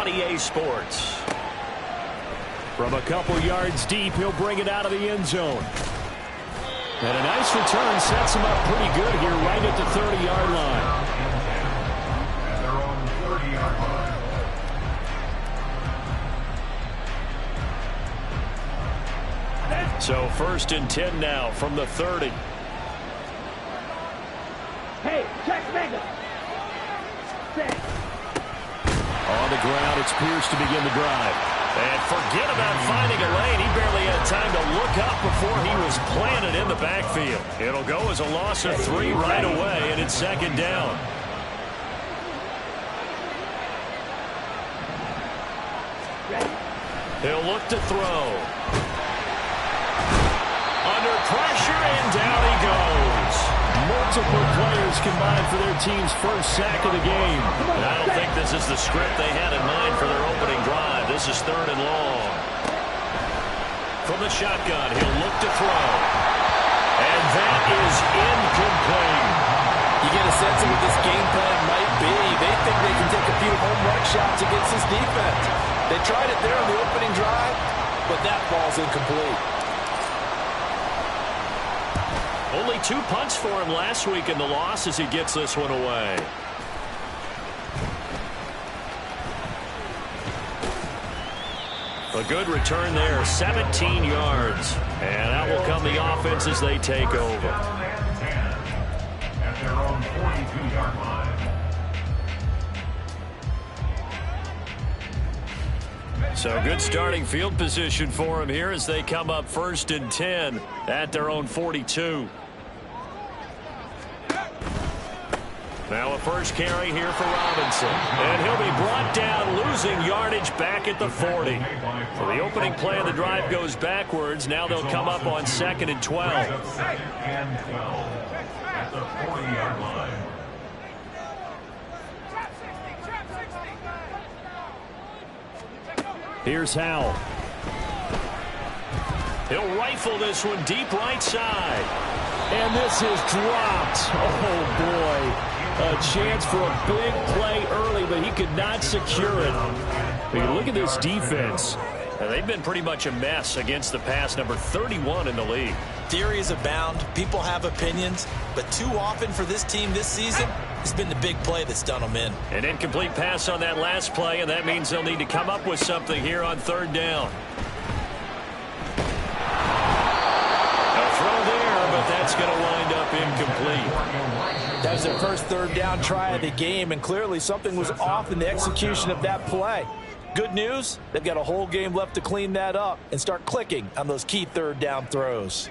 on EA Sports. From a couple yards deep, he'll bring it out of the end zone. And a nice return sets him up pretty good here right at the 30-yard line. They're on the 30-yard line. So 1st and 10 now from the 30. Hey, check Mega. On the ground, it's Pierce to begin the drive. And forget about finding a lane. He barely had time to look up before he was planted in the backfield. It'll go as a loss of 3 right away, and it's 2nd down. He'll look to throw. Under pressure, and down he goes. Multiple players combined for their team's first sack of the game. And I don't think this is the script they had in mind for their opening drive. This is 3rd and long. From the shotgun, he'll look to throw. And that is incomplete. You get a sense of what this game plan might be. They think they can take a few home run shots against this defense. They tried it there on the opening drive, but that ball's incomplete. Only 2 punts for him last week in the loss as he gets this one away. A good return there, 17 yards. And out will come the offense as they take over. At their own 42-yard line. So good starting field position for him here as they come up 1st and 10 at their own 42. Now a first carry here for Robinson. And he'll be brought down, losing yardage back at the 40. So the opening play of the drive goes backwards. Now they'll come up on 2nd and 12. 2nd and 12 at the 40-yard line. Here's Howell. He'll rifle this one deep right side. And this is dropped. Oh, boy. A chance for a big play early, but he could not secure it. I mean, look at this defense. They've been pretty much a mess against the pass, number 31 in the league. Theories abound. People have opinions. But too often for this team this season, it's been the big play that's done them in. An incomplete pass on that last play, and that means they'll need to come up with something here on 3rd down. A throw there, but that's going to wind up incomplete. That was their first 3rd down try of the game, and clearly something was off in the execution of that play. Good news, they've got a whole game left to clean that up and start clicking on those key 3rd down throws.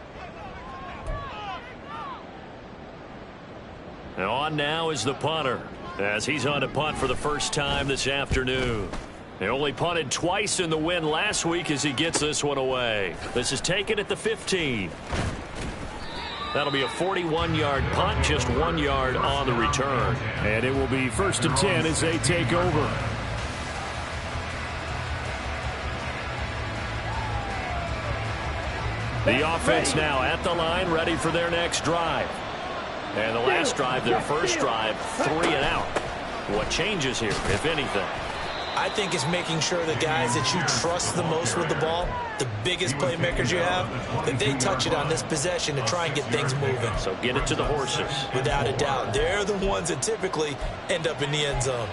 Now on now is the punter, as he's on to punt for the first time this afternoon. They only punted twice in the win last week as he gets this one away. This is taken at the 15. That'll be a 41-yard punt, just 1 yard on the return. And it will be 1st and 10 as they take over. The offense now at the line, ready for their next drive. And the last drive, their first drive, 3 and out. What changes here, if anything? I think it's making sure the guys that you trust the most with the ball, the biggest playmakers you have, that they touch it on this possession to try and get things moving. So get it to the horses. Without a doubt. They're the ones that typically end up in the end zone.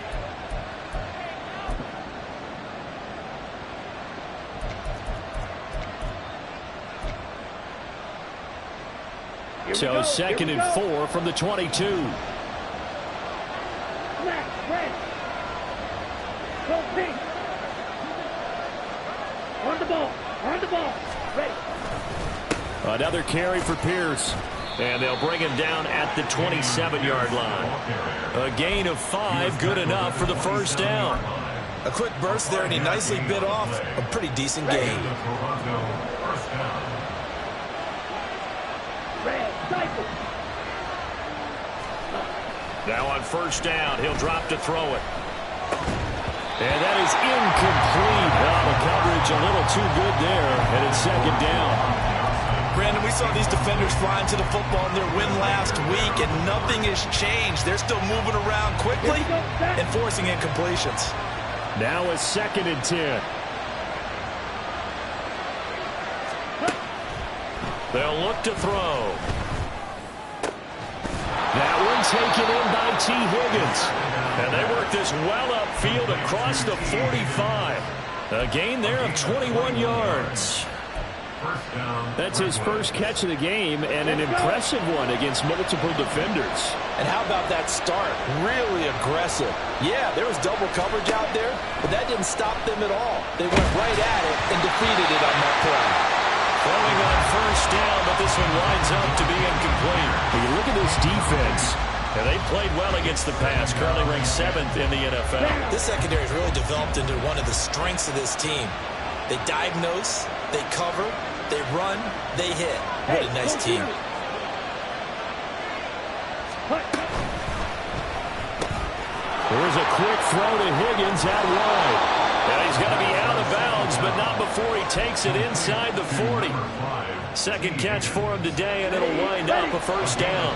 So 2nd and 4 from the 22. On the ball. Ready. Another carry for Pierce. And they'll bring him down at the 27-yard line. A gain of 5, good enough for the first down. A quick burst there, and he nicely bit off a pretty decent gain. Now on first down, he'll drop to throw it. And that is incomplete. Well, the coverage a little too good there, and it's 2nd down. Brandon, we saw these defenders flying to the football in their win last week, and nothing has changed. They're still moving around quickly and forcing incompletions. Now a 2nd and 10. They'll look to throw. That one taken in by T. Higgins. And they work this well upfield across the 45. A gain there of 21 yards. That's his first catch of the game, and an impressive one against multiple defenders. And how about that start? Really aggressive. Yeah, there was double coverage out there, but that didn't stop them at all. They went right at it and defeated it on that play. Throwing on 1st down, but this one winds up to be incomplete. When you look at this defense, and they played well against the pass, currently ranked 7th in the NFL. This secondary has really developed into one of the strengths of this team. They diagnose, they cover, they run, they hit. What a nice team. There's a quick throw to Higgins out wide. And he's going to be out of bounds, but not before he takes it inside the 40. 2nd catch for him today, and it'll wind up a 1st down.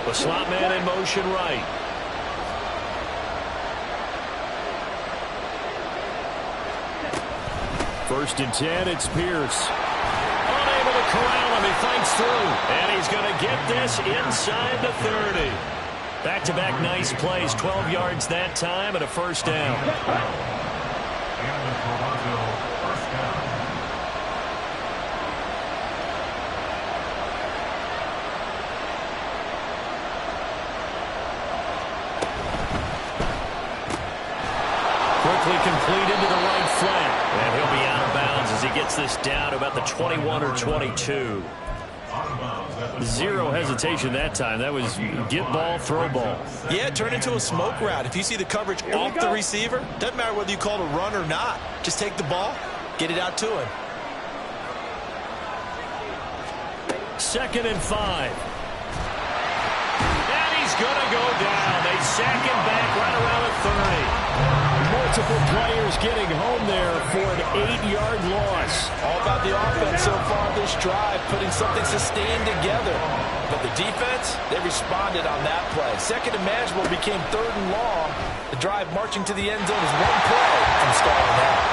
The slot man in motion right. First and 10, it's Pierce. Unable to corral him, he fights through. And he's going to get this inside the 30. Back-to-back nice plays, 12 yards that time, and a 1st down. Quickly completed to the right flat. And he'll be out of bounds as he gets this down to about the 21 or 22. Zero hesitation that time. That was get ball, throw ball. Yeah, it turned into a smoke route. If you see the coverage off the receiver, doesn't matter whether you call it a run or not. Just take the ball, get it out to him. 2nd and 5. And he's going to go down. They sack him back right around the 30. Multiple players getting home there for an 8-yard loss. All about the offense so far this drive, putting something sustained together. But the defense, they responded on that play. 2nd and manageable became 3rd and long. The drive marching to the end zone is one play from stalling out.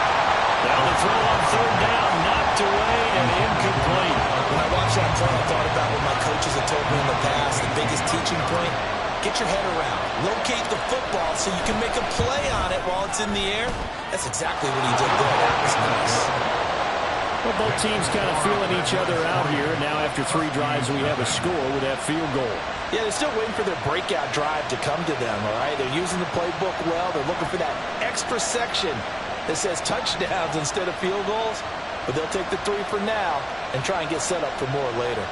Now the throw on 3rd down, knocked away and incomplete. When I watched that play, I thought about what my coaches had told me in the past. The biggest teaching point, get your head around. Locate the football so you can make a play on it while it's in the air. That's exactly what he did there. That was nice. Well, both teams kind of feeling each other out here. Now after 3 drives, we have a score with that field goal. Yeah, they're still waiting for their breakout drive to come to them, all right? They're using the playbook well. They're looking for that extra section that says touchdowns instead of field goals. But they'll take the 3 for now and try and get set up for more later.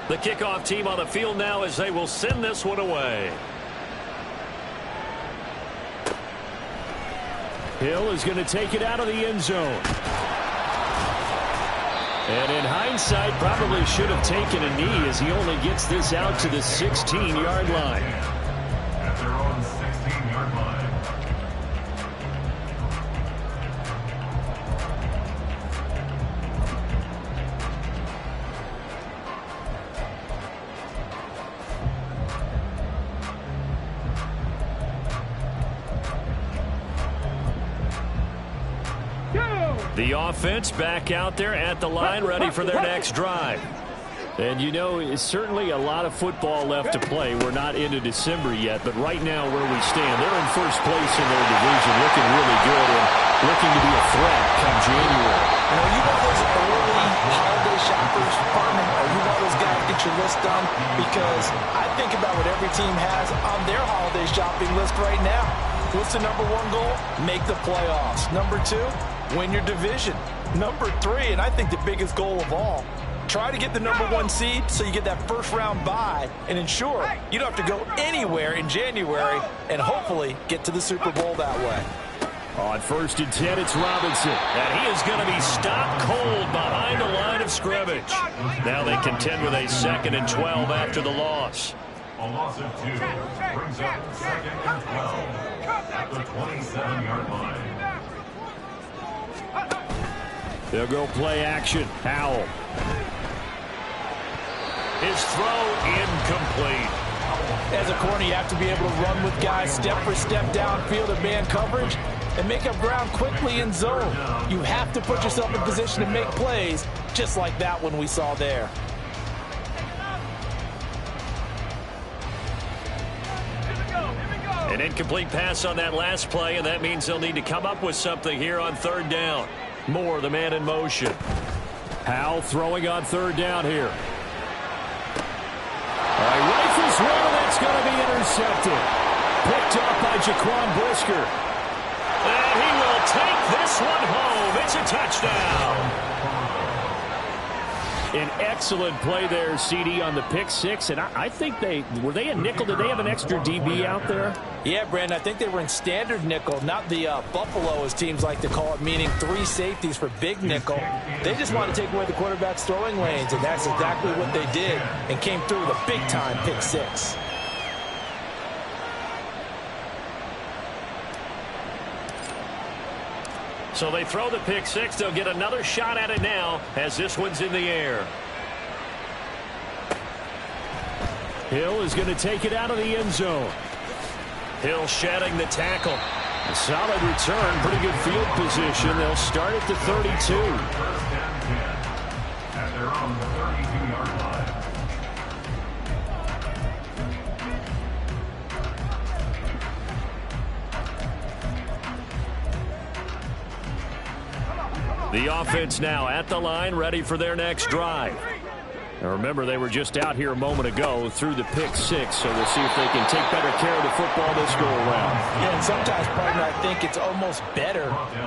The kickoff team on the field now as they will send this one away. Hill is going to take it out of the end zone. And in hindsight, probably should have taken a knee as he only gets this out to the 16-yard line. At their own 16-yard line. The offense back out there at the line, ready for their next drive. And you know, it's certainly a lot of football left to play. We're not into December yet, but right now where we stand, they're in first place in their division, looking really good and looking to be a threat come January. You know, you one of those early holiday shoppers, Farman? Are you one of those guys get your list done? Because I think about what every team has on their holiday shopping list right now. What's the number 1 goal? Make the playoffs. Number 2, win your division. Number 3, and I think the biggest goal of all, try to get the number 1 seed so you get that first-round bye and ensure you don't have to go anywhere in January and hopefully get to the Super Bowl that way. On 1st and 10, it's Robinson. And he is going to be stopped cold behind the line of scrimmage. Now they contend with a 2nd and 12 after the loss. A loss of 2 brings up 2nd and 12 at the 12. 27-yard line. They'll go play action. Howell. His throw incomplete. As a corner, you have to be able to run with guys step for step downfield in man coverage and make up ground quickly in zone. You have to put yourself in position to make plays, just like that one we saw there. An incomplete pass on that last play, and that means they'll need to come up with something here on third down. Moore, the man in motion. Howell throwing on third down here. Rifles one, and that's going to be intercepted. Picked up by Jaquan Brisker. And he will take this one home. It's a touchdown. An excellent play there, CD, on the pick six. And I think were they in nickel? Did they have an extra DB out there? Yeah, Brandon, I think they were in standard nickel, not the Buffalo, as teams like to call it, meaning 3 safeties for big nickel. They just wanted to take away the quarterback's throwing lanes, and that's exactly what they did, and came through with a big-time pick six. So they throw the pick six. They'll get another shot at it now as this one's in the air. Hill is going to take it out of the end zone. Hill shedding the tackle. A solid return. Pretty good field position. They'll start at the 32. First and 10 at their own 32-yard line. The offense now at the line, ready for their next drive. Now remember, they were just out here a moment ago through the pick six, so we'll see if they can take better care of the football this go around. Yeah, and sometimes, partner, I think it's almost better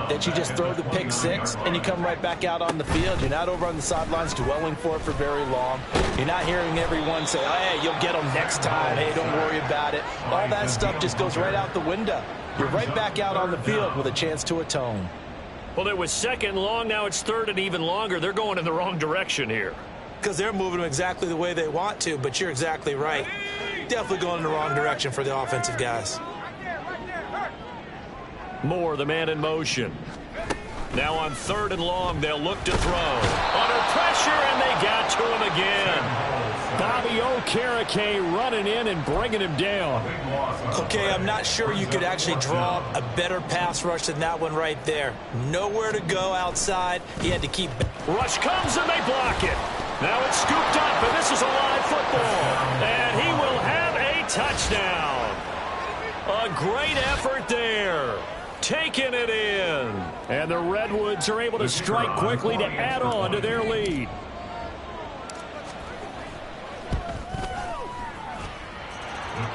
that you just throw the pick six and you come right back out on the field. You're not over on the sidelines dwelling for it for very long. You're not hearing everyone say, oh, hey, you'll get them next time. Hey, don't worry about it. All that stuff just goes right out the window. You're right back out on the field with a chance to atone. Well, it was second long. Now it's third and even longer. They're going in the wrong direction here. Because they're moving them exactly the way they want to, but you're exactly right. Definitely going in the wrong direction for the offensive guys. Moore, the man in motion. Now on third and long, they'll look to throw. Under pressure, and they got to him again. Bobby Okereke running in and bringing him down. Okay, I'm not sure you could actually draw a better pass rush than that one right there. Nowhere to go outside. He had to keep. Rush comes, and they block it. Now it's scooped up, and this is a live football. And he will have a touchdown. A great effort there. Taking it in. And the Redwoods are able to strike quickly to add on to their lead.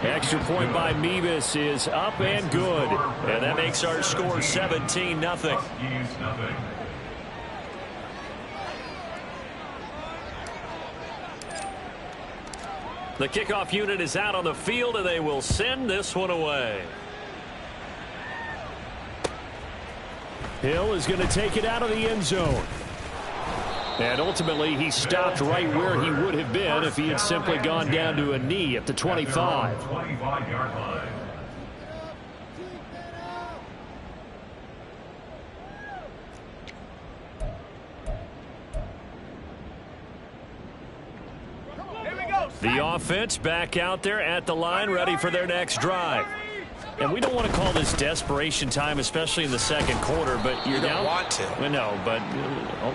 Extra point by Mevis is up and good. And that makes our score 17-0. The kickoff unit is out on the field, and they will send this one away. Hill is going to take it out of the end zone. And ultimately, he stopped right where he would have been if he had simply gone down to a knee at the 25. 25-yard line. The offense back out there at the line, ready for their next drive. And we don't want to call this desperation time, especially in the second quarter, but you're down. You don't want to. Well, no, but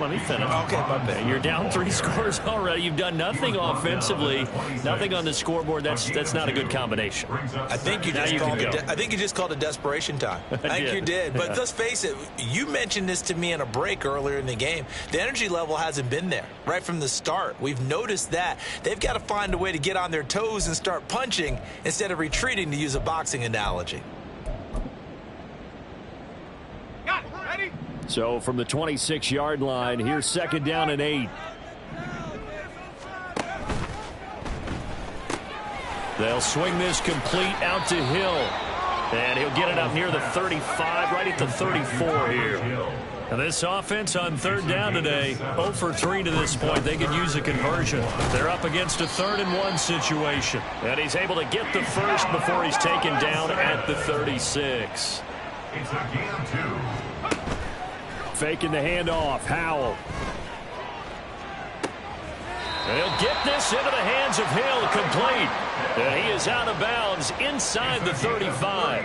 let me finish. Okay, my bad. You're down 3 scores already. You've done nothing offensively, nothing on the scoreboard. That's not a good combination. I think you just called it desperation time. I think you did. But let's face it, you mentioned this to me in a break earlier in the game. The energy level hasn't been there right from the start. We've noticed that. They've got to find a way to get on their toes and start punching instead of retreating, to use a boxing analogy. So from the 26-yard line, here's second down and 8. They'll swing this complete out to Hill. And he'll get it up near the 35, right at the 34 here. And this offense on third down today, 0 for 3 to this point. They could use a conversion. They're up against a 3rd and 1 situation. And he's able to get the first before he's taken down at the 36. It's a gain of 2. Faking the handoff. Howell. He'll get this into the hands of Hill, complete. And he is out of bounds inside the 35.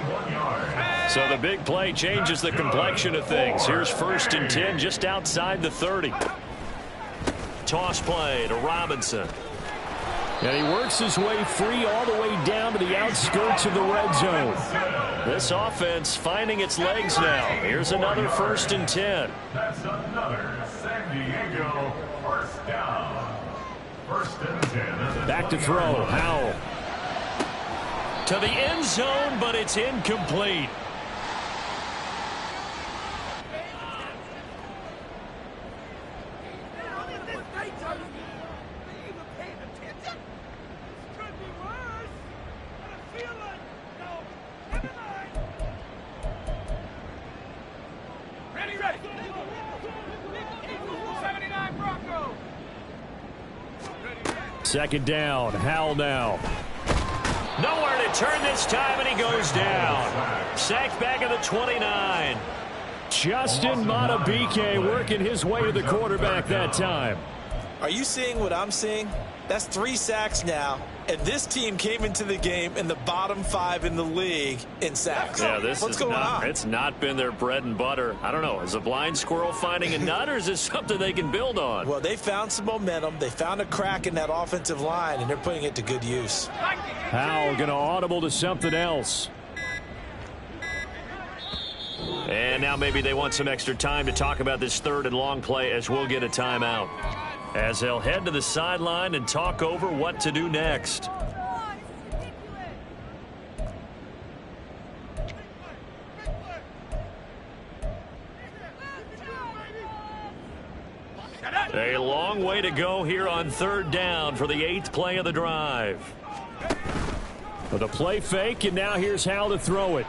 So the big play changes the complexion of things. Here's 1st and 10 just outside the 30. Toss play to Robinson. And he works his way free all the way down to the outskirts of the red zone. This offense finding its legs now. Here's another 1st and 10. That's another San Diego first down. 1st and 10. Back to throw. Howell. To the end zone, but it's incomplete. Second down. Howell now. Nowhere to turn this time, and he goes down. Sacked back at the 29. Justin Madubuike working his way to the quarterback that time. Are you seeing what I'm seeing? That's 3 sacks now, and this team came into the game in the bottom 5 in the league in sacks. Yeah, What's going on? It's not been their bread and butter. I don't know. Is a blind squirrel finding a nut, or is this something they can build on? Well, they found some momentum. They found a crack in that offensive line, and they're putting it to good use. Howell going to audible to something else. And now maybe they want some extra time to talk about this 3rd and long play as we'll get a timeout. As they'll head to the sideline and talk over what to do next. A long way to go here on 3rd down for the 8th play of the drive. With a play fake, and now here's Howell to throw it.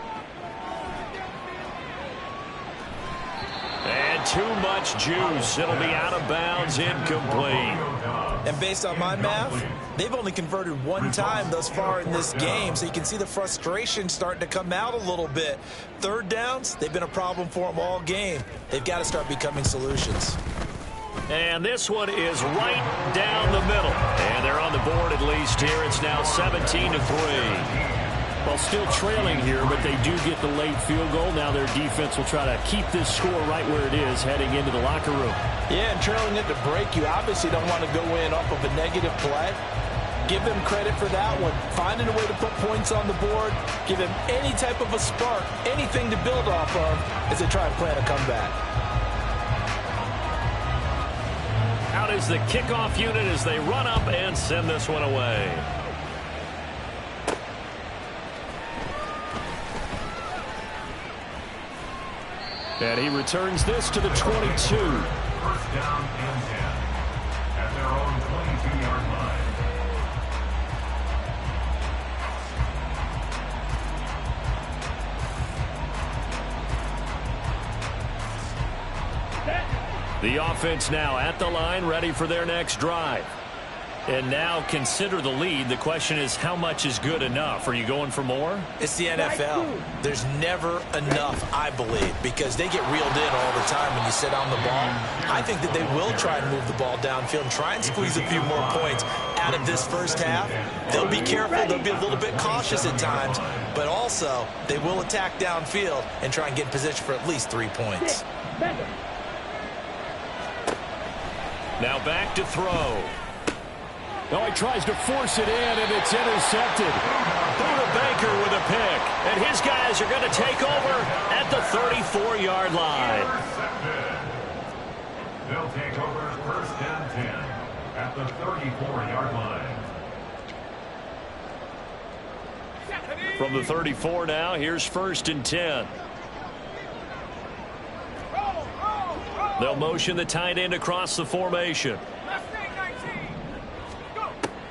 And too much juice. It'll be out of bounds, incomplete. And based on my math, they've only converted 1 time thus far in this game, so you can see the frustration starting to come out a little bit. 3rd downs, they've been a problem for them all game. They've got to start becoming solutions. And this one is right down the middle. And they're on the board at least here. It's now 17-3. Well, still trailing here, but they do get the late field goal. Now their defense will try to keep this score right where it is heading into the locker room. Yeah, and trailing it to break, you obviously don't want to go in off of a negative play. Give them credit for that one. Finding a way to put points on the board, give them any type of a spark, anything to build off of as they try and plan a comeback. Out is the kickoff unit as they run up and send this one away. And he returns this to the 22. 1st down and 10 at their own 22-yard line. The offense now at the line, ready for their next drive. And now consider the lead. The question is, how much is good enough? Are you going for more? It's the NFL. There's never enough, I believe, because they get reeled in all the time when you sit on the ball. I think that they will try and move the ball downfield and try and squeeze a few more points out of this first half. They'll be careful. They'll be a little bit cautious at times, but also they will attack downfield and try and get in position for at least 3 points. Now back to throw. Oh, he tries to force it in, and it's intercepted. Buda Baker with a pick. And his guys are going to take over at the 34-yard line. They'll take over 1st and 10 at the 34-yard line. From the 34 now, here's 1st and 10. They'll motion the tight end across the formation.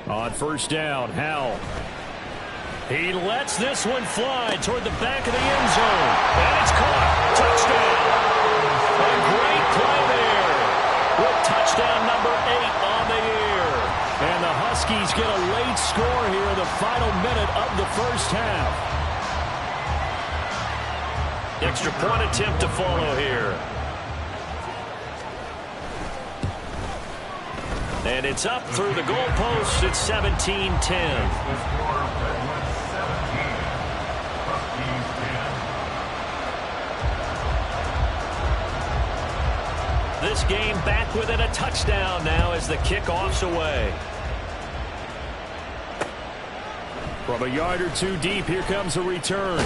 On 1st down, Howell. He lets this one fly toward the back of the end zone. And it's caught. Touchdown. A great play there. With touchdown number 8 on the year. And the Huskies get a late score here in the final minute of the first half. Extra point attempt to follow here. And it's up through the goalpost. It's 17-10. This game back within a touchdown now as the kickoff's away. From a yard or two deep, here comes a return.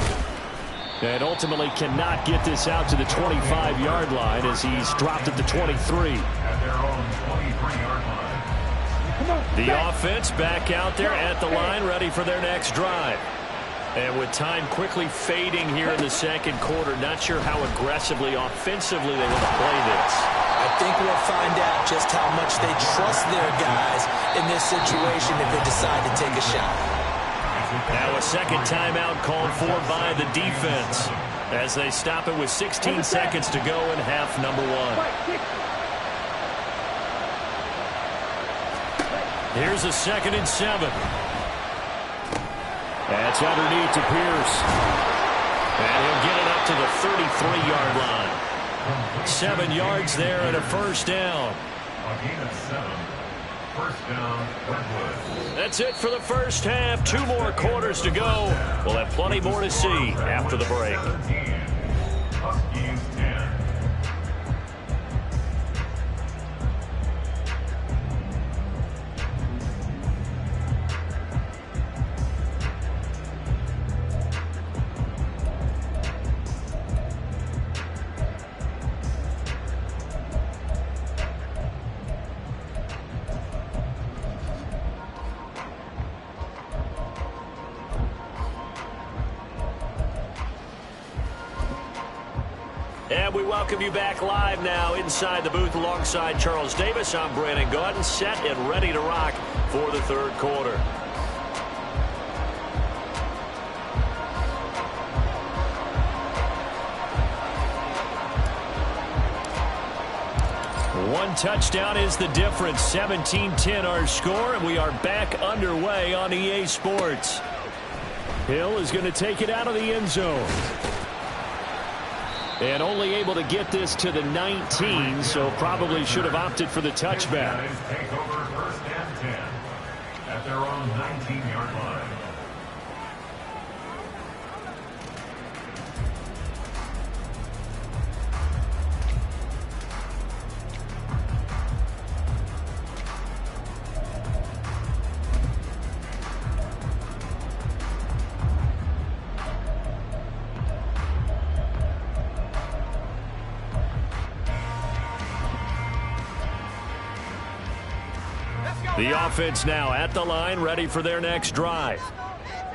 And ultimately cannot get this out to the 25-yard line as he's dropped at the 23. At their own 23-yard line. The offense back out there at the line, ready for their next drive. And with time quickly fading here in the second quarter, not sure how aggressively, offensively they want to play this. I think we'll find out just how much they trust their guys in this situation if they decide to take a shot. Now a second timeout called for by the defense as they stop it with 16 seconds to go in half number one. Here's a 2nd and 7. That's underneath to Pierce. And he'll get it up to the 33-yard line. 7 yards there and a first down. A gain of 7. First down, Redwood. That's it for the first half. 2 more quarters to go. We'll have plenty more to see after the break. 17. Huskies 10. And we welcome you back live now inside the booth alongside Charles Davis. I'm Brandon Gaudin, set and ready to rock for the third quarter. One touchdown is the difference. 17-10 our score, and we are back underway on EA Sports. Hill is going to take it out of the end zone. And only able to get this to the 19, so probably should have opted for the touchback. Guys take over first and 10 at their own 19-yard line. The offense now at the line, ready for their next drive.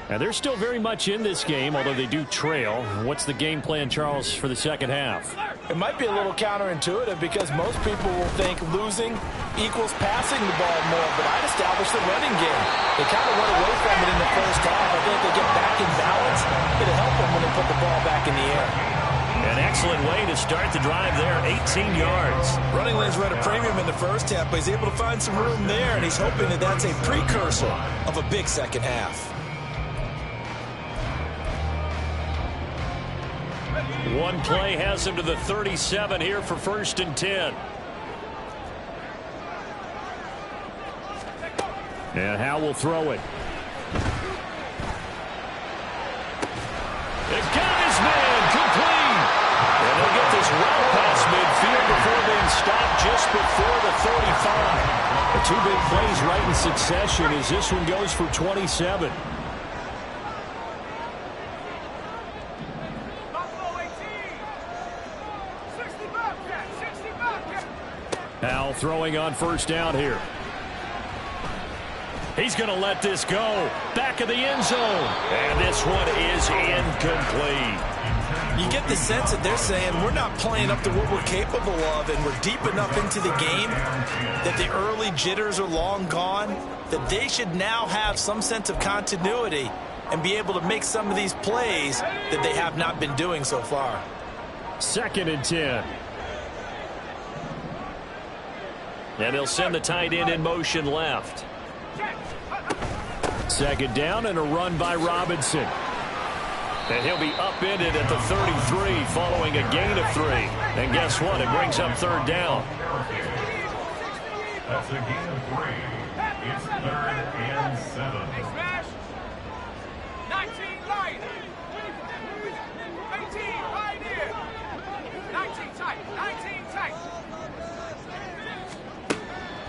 And they're still very much in this game, although they do trail. What's the game plan, Charles, for the second half? It might be a little counterintuitive because most people will think losing equals passing the ball more, but I'd establish the running game. They kind of went away from it in the first half. I think if they get back in balance, it'll help them when they put the ball back in the air. An excellent way to start the drive there, 18 yards. Running lanes were at a premium in the first half, but he's able to find some room there, and he's hoping that that's a precursor of a big second half. One play has him to the 37 here for 1st and 10. And Howe will throw it. They got his man, complete. And they'll get this route past midfield before being stopped just before the 35. The 2 big plays right in succession as this one goes for 27. Now throwing on first down here. He's going to let this go. Back of the end zone. And this one is incomplete. You get the sense that they're saying we're not playing up to what we're capable of, and we're deep enough into the game that the early jitters are long gone, that they should now have some sense of continuity and be able to make some of these plays that they have not been doing so far. 2nd and 10. And they'll send the tight end in motion left. 2nd down and a run by Robinson. And he'll be upended at the 33 following a gain of 3. And guess what? It brings up third down. That's a gain of 3. It's 3rd and 7. 19 light. 18 right here. 19 tight. 19 tight.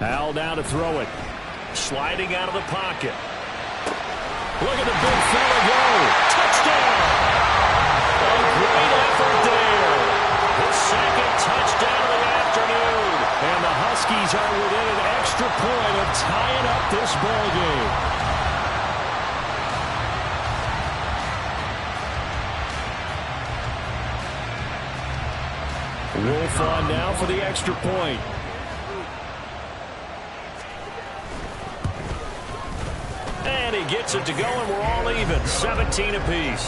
Al down to throw it. Sliding out of the pocket. Look at the big fella go. Touchdown. A great effort there. His second touchdown of the afternoon. And the Huskies are within an extra point of tying up this ball game. Wolf on now for the extra point. And he gets it to go, and we're all even. 17 apiece.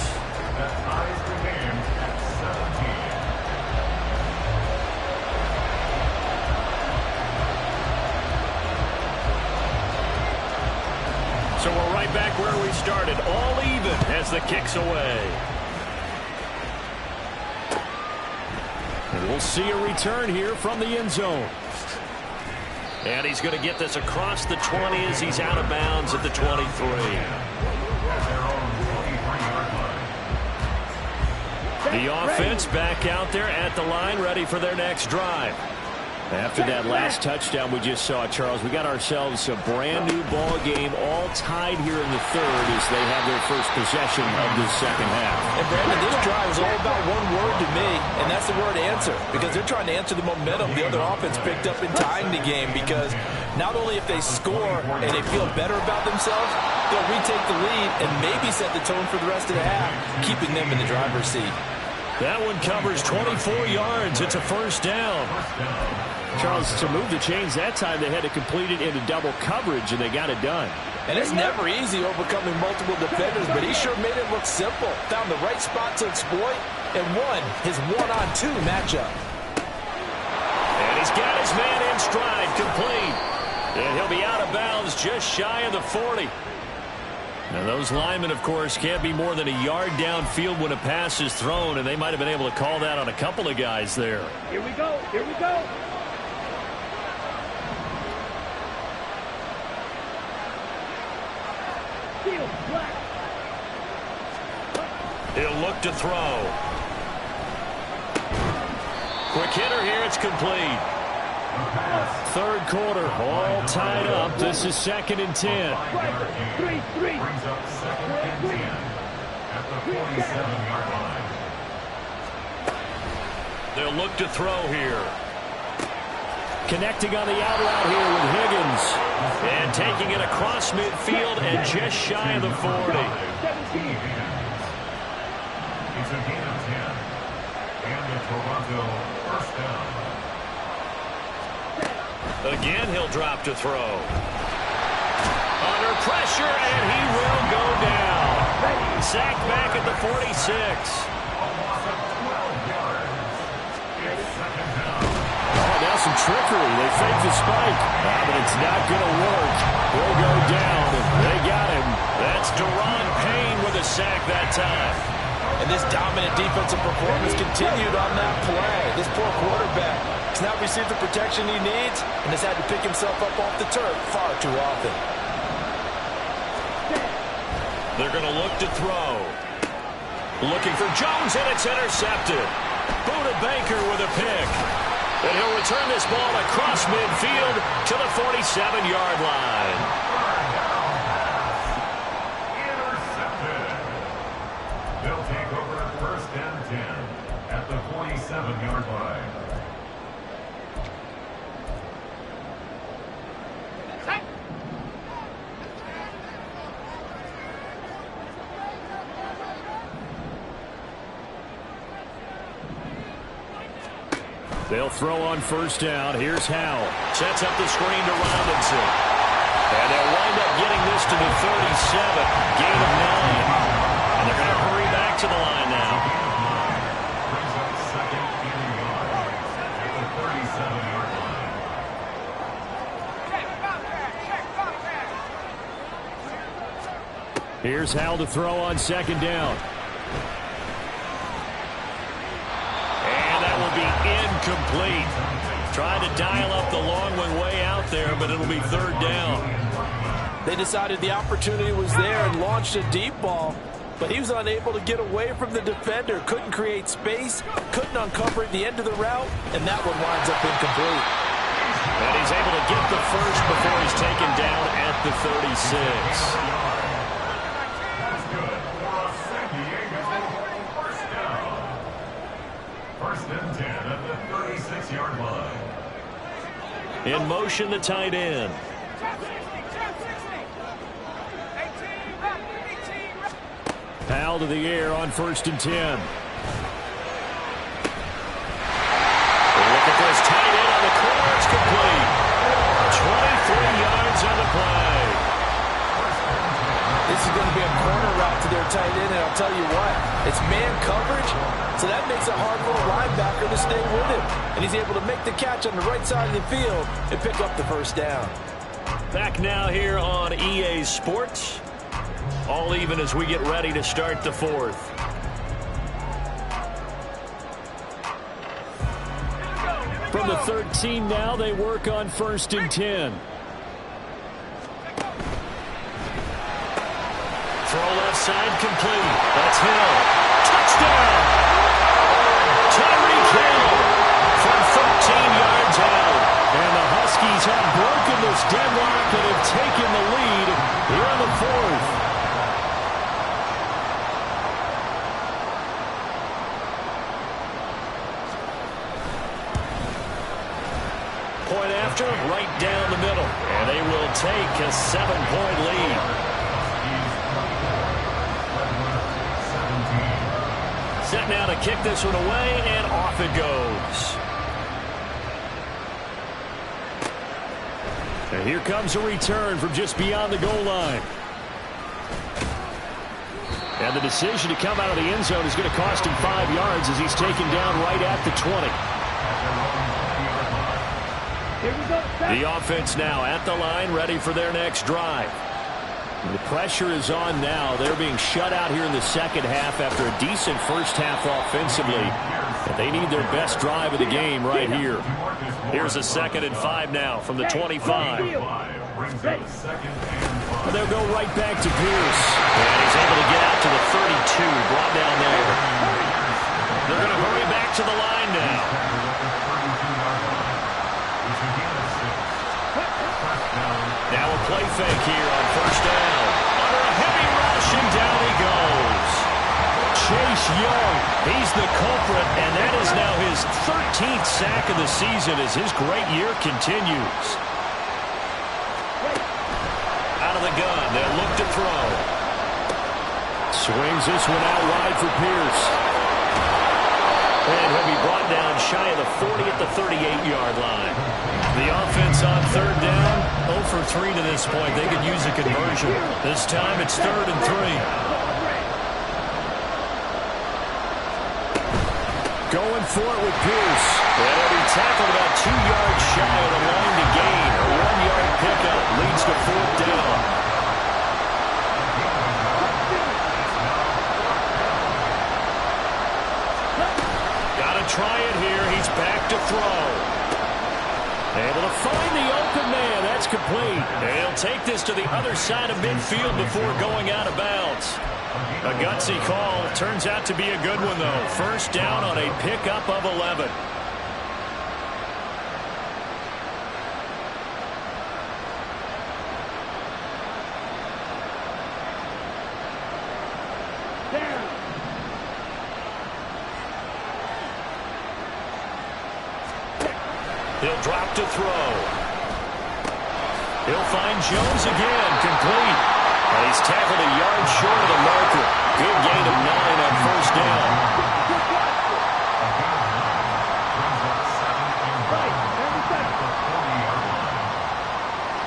That ties the game at 17. So we're right back where we started. All even as the kick's away. And we'll see a return here from the end zone. And he's going to get this across the 20 as he's out of bounds at the 23. The offense back out there at the line, ready for their next drive. After that last touchdown we just saw, Charles, we got ourselves a brand new ball game, all tied here in the third as they have their first possession of this second half. And Brandon, this drive is all about one word to me, and that's the word answer, because they're trying to answer the momentum the other offense picked up in tying the game, because not only if they score and they feel better about themselves, they'll retake the lead and maybe set the tone for the rest of the half, keeping them in the driver's seat. That one covers 24 yards. It's a first down. Charles, to move the chains that time, they had to complete it into double coverage, and they got it done. And it's never easy overcoming multiple defenders, but he sure made it look simple. Found the right spot to exploit and won his one-on-two matchup. And he's got his man in stride, complete. And he'll be out of bounds just shy of the 40. Now, those linemen, of course, can't be more than a yard downfield when a pass is thrown, and they might have been able to call that on a couple of guys there. Here we go. Here we go. He'll look to throw. Quick hitter here. It's complete. Third quarter, all tied up. This is 2nd and 10. 3-3. Brings up 2nd and 10 at the 47-yard line. They'll look to throw here. Connecting on the out route here with Higgins. And taking it across midfield and just shy of the 40. 17. It's a gain of 10. And the Toronto first down. Again, he'll drop to throw. Under pressure, and he will go down. Sacked back at the 46. A loss of 12 yards. It's 2nd down. Oh, now some trickery. They fake the spike. But it's not going to work. He'll go down. They got him. That's Deron Payne with a sack that time. And this dominant defensive performance continued on that play. This poor quarterback has not received the protection he needs and has had to pick himself up off the turf far too often. They're going to look to throw. Looking for Jones, and it's intercepted. Buda Baker with a pick. And he'll return this ball across midfield to the 47-yard line. Intercepted. They'll take over at 1st and 10 at the 47-yard line. They'll throw on first down. Here's Howell. Sets up the screen to Robinson. And they'll wind up getting this to the 37. Gain of 9. And they're going to hurry back to the line now. Brings up 2nd and yard at the 37-yard line. Here's Howell to throw on 2nd down. And that will be incomplete. Trying to dial up the long one way out there, but it'll be third down. They decided the opportunity was there and launched a deep ball, but he was unable to get away from the defender, couldn't create space, couldn't uncover at the end of the route, and that one winds up incomplete. And he's able to get the first before he's taken down at the 36. That's good for a San Diego first down. First and 10 at the 36-yard line. In motion, the tight end. Powell to the air on first and 10. Look at this tight end on the corner. It's complete. 23 yards on the play. This is going to be a corner route to their tight end, and I'll tell you what, it's man coverage, so that makes it hard for a linebacker to stay with him. And he's able to make the catch on the right side of the field and pick up the first down. Back now here on EA Sports. All even as we get ready to start the fourth. From the 13 now, they work on first and 10. Throw left side complete. That's Hill. Touchdown! Tyreek Hill from 13 yards out. And the Huskies have broken this deadlock and have taken the lead here in the fourth. Point after, right down the middle. And they will take a 7-point lead. Set now to kick this one away, and off it goes. And here comes a return from just beyond the goal line. And the decision to come out of the end zone is going to cost him 5 yards as he's taken down right at the 20. The offense now at the line, ready for their next drive. The pressure is on now. They're being shut out here in the second half after a decent first half offensively. But they need their best drive of the game right here. Here's a 2nd and 5 now from the 25. And they'll go right back to Pierce. And he's able to get out to the 32, brought down there. They're going to hurry back to the line now. Now a play fake here on first down. Under a heavy rush, and down he goes. Chase Young, he's the culprit, and that is now his 13th sack of the season as his great year continues. Out of the gun, they'll look to throw. Swings this one out wide for Pierce. And he'll be brought down shy of the 40 at the 38-yard line. The offense on third down, 0 for 3 to this point. They could use a conversion. This time it's 3rd and 3. Going for it with Pierce. And he'll be tackled about 2 yards shy of the line to gain. A 1-yard pickup leads to 4th down. Try it here. He's back to throw. Able to find the open man. That's complete. And he'll take this to the other side of midfield before going out of bounds. A gutsy call. Turns out to be a good one, though. First down on a pickup of 11. He'll drop to throw. He'll find Jones again, complete. And he's tackled a yard short of the marker. Good gain of 9 on first down.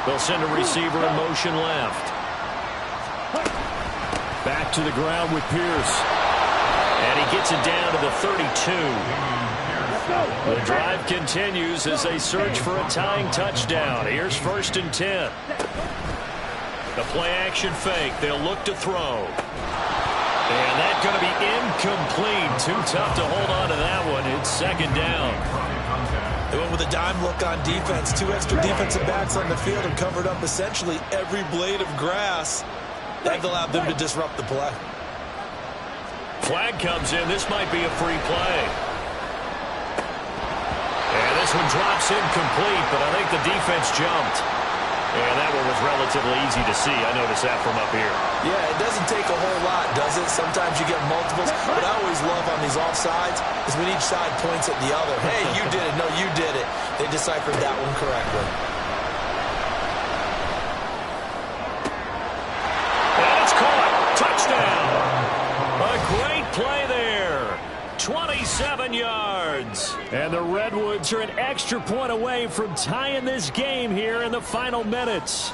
They'll send a receiver in motion left. Back to the ground with Pierce. And he gets it down to the 32. The drive continues as they search for a tying touchdown. Here's 1st and 10. The play action fake. They'll look to throw. And that's going to be incomplete. Too tough to hold on to that one. It's second down. They went with a dime look on defense. 2 extra defensive backs on the field and covered up essentially every blade of grass. That allowed them to disrupt the play. Flag comes in. This might be a free play. And this one drops incomplete, but I think the defense jumped. And that one was relatively easy to see. I noticed that from up here. Yeah, it doesn't take a whole lot, does it? Sometimes you get multiples. What I always love on these offsides is when each side points at the other. Hey, you did it. No, you did it. They deciphered that one correctly. And it's caught. Touchdown. A great play there. 27 yards. And the Redwoods are an extra point away from tying this game here in the final minutes.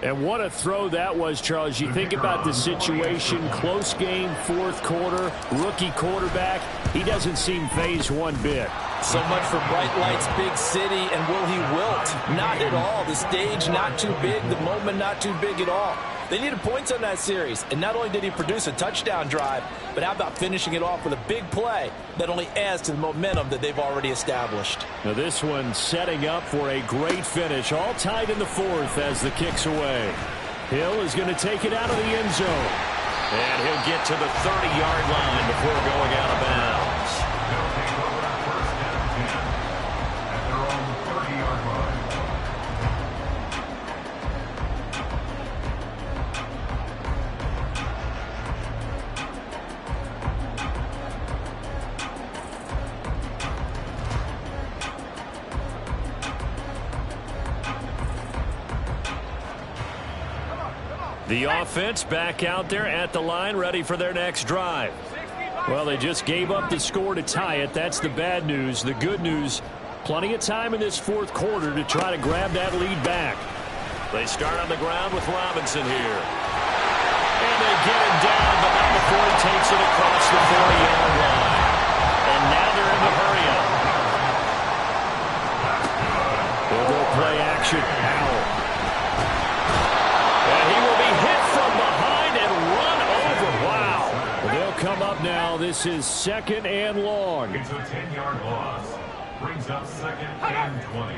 And what a throw that was, Charles. You think about the situation, close game, fourth quarter, rookie quarterback. He doesn't seem phased one bit. So much for bright lights, big city, and will he wilt? Not at all. The stage not too big, the moment not too big at all. They needed points on that series, and not only did he produce a touchdown drive, but how about finishing it off with a big play that only adds to the momentum that they've already established. Now this one setting up for a great finish, all tied in the fourth as the kick's away. Hill is going to take it out of the end zone. And he'll get to the 30-yard line before going out of bounds. They'll take over at first and 10 at their own 30-yard line. The offense back out there at the line, ready for their next drive. Well, they just gave up the score to tie it. That's the bad news. The good news, plenty of time in this fourth quarter to try to grab that lead back. They start on the ground with Robinson here. And they get him down, but not before he takes it across the 40-yard line. And now they're in the hurry-up. They'll go play action. Howell. And he will be hit from behind and run over. Wow. Well, they'll come up now. This is second and long. It's a 10-yard loss. Brings up second and 20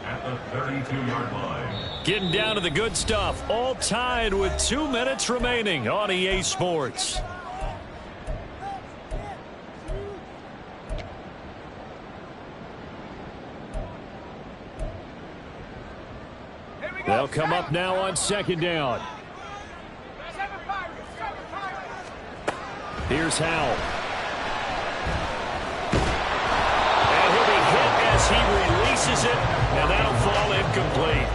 at the 32-yard line. Getting down to the good stuff. All tied with 2 minutes remaining on EA Sports. They'll come up now on second down. Here's Howell. And he'll be hit as he releases it, and that'll fall incomplete.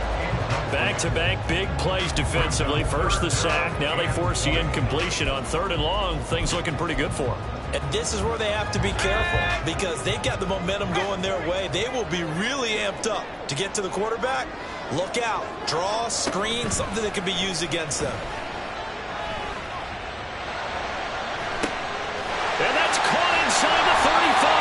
Back-to-back big plays defensively. First the sack. Now they force the incompletion on third and long. Things looking pretty good for them. And this is where they have to be careful because they've got the momentum going their way. They will be really amped up to get to the quarterback. Look out. Draw, screen, something that can be used against them. And that's caught inside the 35.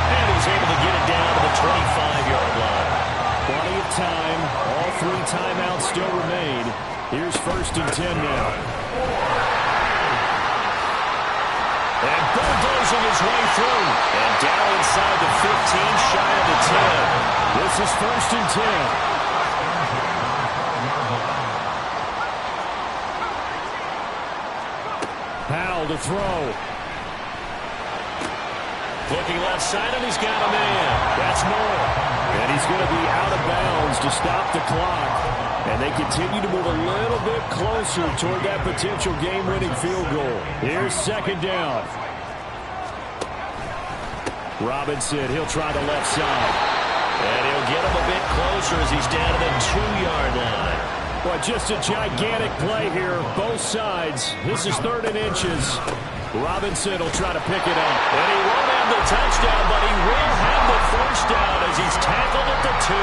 And he's able to get it down to the 25-yard line. Plenty of time. All 3 timeouts still remain. Here's first and 10 now. And bulldozing his way through. And down inside the 15, shy of the 10. This is first and 10. Howell to throw. Looking left side, and he's got a man. That's more. And he's going to be out of bounds to stop the clock. And they continue to move a little bit closer toward that potential game-winning field goal. Here's second down. Robinson, he'll try the left side. And he'll get him a bit closer as he's down to the 2-yard line. Boy, just a gigantic play here, both sides. This is third and inches. Robinson will try to pick it up. And he won't have the touchdown, but he will have the first down as he's tackled at the 2.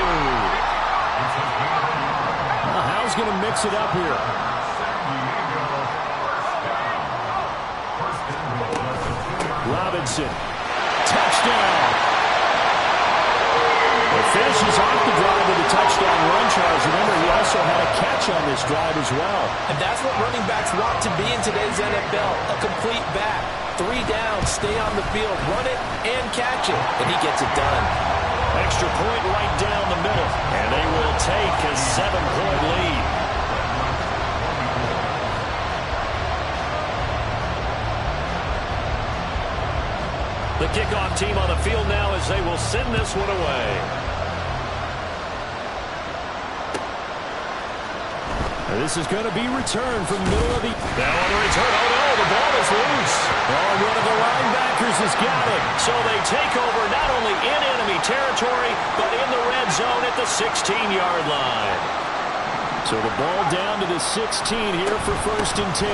Well, Howell's going to mix it up here. Robinson. Touchdown. finishes off the drive with a touchdown run, Charles. Remember, he also had a catch on this drive as well. And that's what running backs want to be in today's NFL, a complete back. 3 downs, stay on the field, run it, and catch it. And he gets it done. Extra point right down the middle. And they will take a 7-point lead. The kickoff team on the field now as they will send this one away. And this is going to be returned from the middle of the... Now on the return. Oh, no, the ball is loose. Oh, and one of the linebackers has got it. So they take over not only in enemy territory, but in the red zone at the 16-yard line. So the ball down to the 16 here for 1st and 10.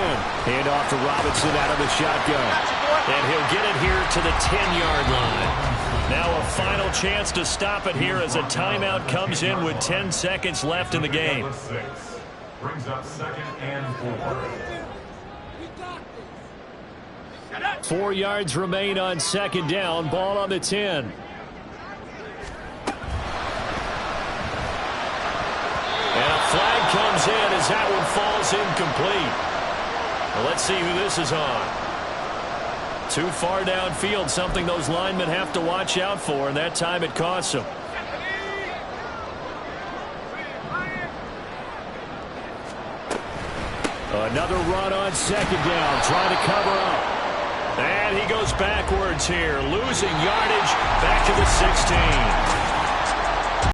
Hand off to Robinson out of the shotgun. And he'll get it here to the 10-yard line. Now a final chance to stop it here as a timeout comes in with 10 seconds left in the game. Brings up 2nd and 4. 4 yards remain on 2nd down. Ball on the 10. And a flag comes in as that one falls incomplete. Well, let's see who this is on. Too far downfield, something those linemen have to watch out for, and that time it costs them. Another run on 2nd down, trying to cover up. And he goes backwards here, losing yardage back to the 16.